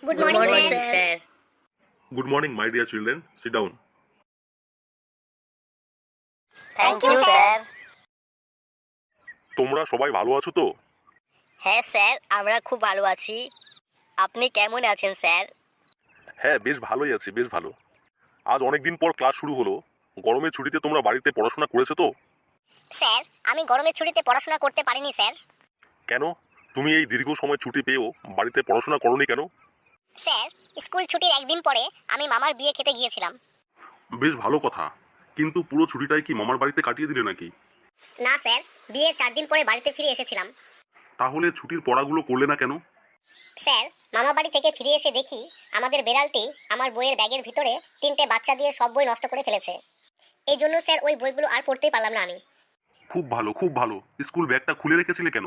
Good morning, sir. Good morning, my dear children. Sit down. Thank you, sir. তোমরা সবাই ভালো আছো তো? হ্যাঁ স্যার, আমরা খুব ভালো আছি। আপনি কেমন আছেন স্যার? হ্যাঁ, বেশ ভালোই আছি, বেশ ভালো। আজ অনেকদিন পর ক্লাস শুরু হলো। গরমের ছুটিতে তোমরা বাড়িতে পড়াশোনা করেছো তো? স্যার, আমি গরমের ছুটিতে পড়াশোনা করতে পারিনি স্যার। কেন? তুমি এই দীর্ঘ সময় ছুটি পেয়েও বাড়িতে পড়াশোনা করোনি কেন? স্যার, স্কুল ছুটির একদিন পরে আমি মামার বিয়ে খেতে গিয়েছিলাম। বেশ ভালো কথা, কিন্তু পুরো ছুটিটাই কি মামার বাড়িতে কাটিয়ে দিলে নাকি? না স্যার, বিয়ের 4 দিন পরে বাড়িতে ফিরে এসেছিলাম। তাহলে ছুটির পড়াগুলো করলে না কেন? স্যার, মামা বাড়ি থেকে ফিরে এসে দেখি আমাদের বেড়ালটি আমার বইয়ের ব্যাগের ভিতরে 3টে বাচ্চা দিয়ে সব বই নষ্ট করে ফেলেছে। এই জন্য স্যার ওই বইগুলো আর পড়তেই পারলাম না আমি। খুব ভালো, খুব ভালো। স্কুল ব্যাগটা খুলে রেখেছিলে কেন?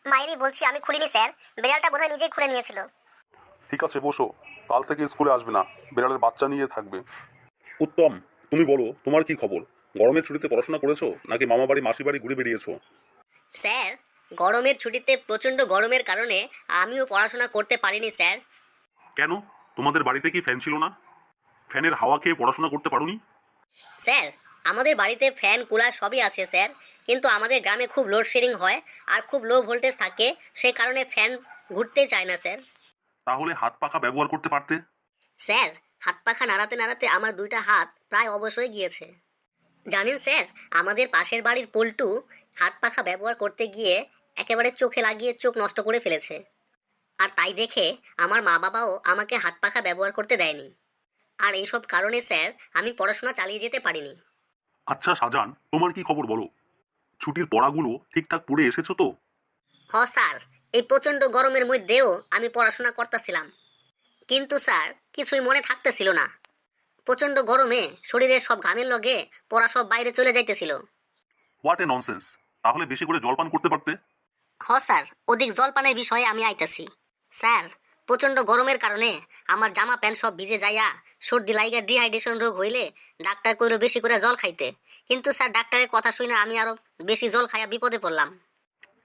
মায়েরই বলছি, আমি খুলিনি স্যার, বেড়ালটা বোধহয় নিজেই খুলে নিয়েছিল। ঠিক আছে, বসো। কাল থেকে স্কুলে আসবে না, বেড়ালের বাচ্চা নিয়ে থাকবে। উত্তম, তুমি বলো, তোমার কি খবর? গরমের ছুটিতে পড়াশোনা করেছো নাকি মামা বাড়ি মাসি বাড়ি ঘুরে বেরিয়েছো? স্যার, গরমের ছুটিতে প্রচণ্ড গরমের কারণে আমিও পড়াশোনা করতে পারিনি স্যার। কেন? তোমাদের বাড়িতে কি ফ্যান ছিল না? ফ্যানের হাওয়া খেয়ে পড়াশোনা করতে পারোনি? স্যার, আমাদের বাড়িতে ফ্যান কুলার সবই আছে স্যার, কিন্তু আমাদের গ্রামে খুব লোডশেডিং হয় আর খুব লো ভোল্টেজ থাকে, সেই কারণে ফ্যান ঘুরতে চায় না স্যার। তাহলে হাত পাখা ব্যবহার করতে পারতে। স্যার, হাত পাখা নাড়াতে নাড়াতে আমার 2টা হাত প্রায় অবশ হয়ে গিয়েছে। জানেন স্যার, আমাদের পাশের বাড়ির পল্টু হাত পাখা ব্যবহার করতে গিয়ে একেবারে চোখে লাগিয়ে চোখ নষ্ট করে ফেলেছে। আর তাই দেখে আমার মা বাবাও আমাকে হাত পাখা ব্যবহার করতে দেয়নি। আর এইসব কারণে স্যার আমি পড়াশোনা চালিয়ে যেতে পারিনি। আচ্ছা শাহজাহান, তোমার কি খবর বলো? ছুটির পড়াগুলো ঠিকঠাক পড়ে এসেছো তো? স্যার, এই প্রচণ্ড গরমের মধ্যেও আমি পড়াশোনা করতেছিলাম, কিন্তু স্যার কিছুই মনে থাকতেছিল না। প্রচণ্ড গরমে শরীরের সব ঘামের লগে পড়া সব বাইরে চলে যাইতেছিল। What a nonsense! তাহলে বেশি করে জলপান করতে পারতে। স্যার, অধিক জলপানের বিষয়ে আমি আইতাছি। স্যার, প্রচণ্ড গরমের কারণে আমার জামা প্যান্ট সব ভিজে যাইয়া সর্দি লাইগা ডিহাইড্রেশন রোগ হইলে ডাক্তার কইলো বেশি করে জল খাইতে, কিন্তু স্যার ডাক্তারের কথা শুনে আমি আরো বেশি জল খাইয়া বিপদে পড়লাম।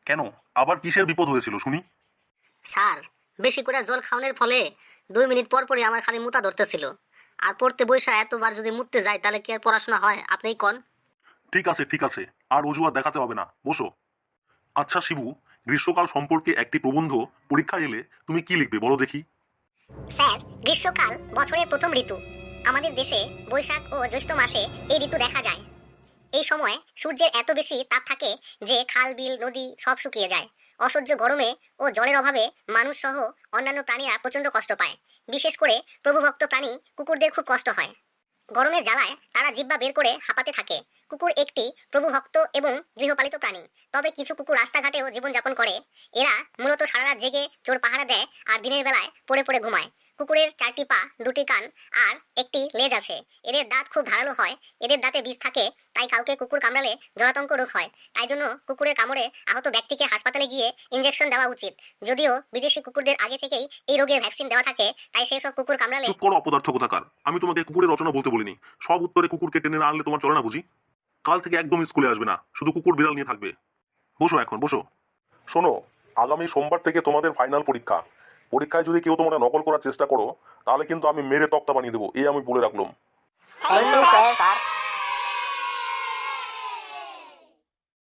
কেন? আবার কিসের বিপদ হয়েছিল শুনি? স্যার, বেশি করে জল খাওয়ানোর ফলে 2 মিনিট পর পরই আমার খালি মুতা ধরতেছিল। আর পড়তে বইসা এতবার যদি মুততে যাই তাহলে কি আর পড়াশোনা হয়? আপনিই কন। ঠিক আছে, ঠিক আছে, আর অজুহাত দেখাতে হবে না, বসো। আচ্ছা শিবু, গ্রীষ্মকাল সম্পর্কে একটি প্রবন্ধ পরীক্ষা এলে তুমি কি লিখবে বলো দেখি? স্যার, গ্রীষ্মকাল বছরের প্রথম ঋতু। আমাদের দেশে বৈশাখ ও জ্যৈষ্ঠ মাসে এই ঋতু দেখা যায়। এই সময় সূর্যের এত বেশি তাপ থাকে যে খাল বিল নদী সব শুকিয়ে যায়। অসহ্য গরমে ও জলের অভাবে মানুষ সহ অন্যান্য প্রাণীরা প্রচণ্ড কষ্ট পায়। বিশেষ করে প্রভুভক্ত প্রাণী কুকুরদের খুব কষ্ট হয়। গরমের জ্বালায় তারা জিহ্বা বের করে হাঁপাতে থাকে। কুকুর একটি প্রভুভক্ত এবং গৃহপালিত প্রাণী, তবে কিছু কুকুর রাস্তাঘাটেও জীবনযাপন করে। এরা মূলত সারা রাত জেগে চোর পাহারা দেয় আর দিনের বেলায় পড়ে পড়ে ঘুমায়। কুকুরের 4টি পা, 2টি কান আর একটি লেজ আছে। এদের দাঁত খুব ধারালো হয়। এদের দাঁতে বিষ থাকে, তাই কাউকে কুকুর কামড়ালে জলাতঙ্ক রোগ হয়। তাই জন্য কুকুরের কামড়ে আহত ব্যক্তিকে হাসপাতালে গিয়ে ইঞ্জেকশন দেওয়া উচিত। যদিও বিদেশি কুকুরদের আগে থেকেই এই রোগের ভ্যাকসিন দেওয়া থাকে, তাই সেই সব কুকুর কামড়ালে। চুপ করো অপদার্থ কোথাকার! আমি তোমাকে কুকুরের রচনা বলতে বলিনি। সব উত্তরে কুকুরকে টেনে না আনলে তোমার চলে না বুঝি? কাল থেকে একদম স্কুলে আসবে না, শুধু কুকুর বিড়াল নিয়ে থাকবে। বসো এখন, বসো। শোনো, আগামী সোমবার থেকে তোমাদের ফাইনাল পরীক্ষা। পরীক্ষায় যদি কেউ তোমরা নকল করার চেষ্টা করো তাহলে কিন্তু আমি মেরে তক্তা বানিয়ে দেবো, এই আমি বলে রাখলাম। Thank you sir.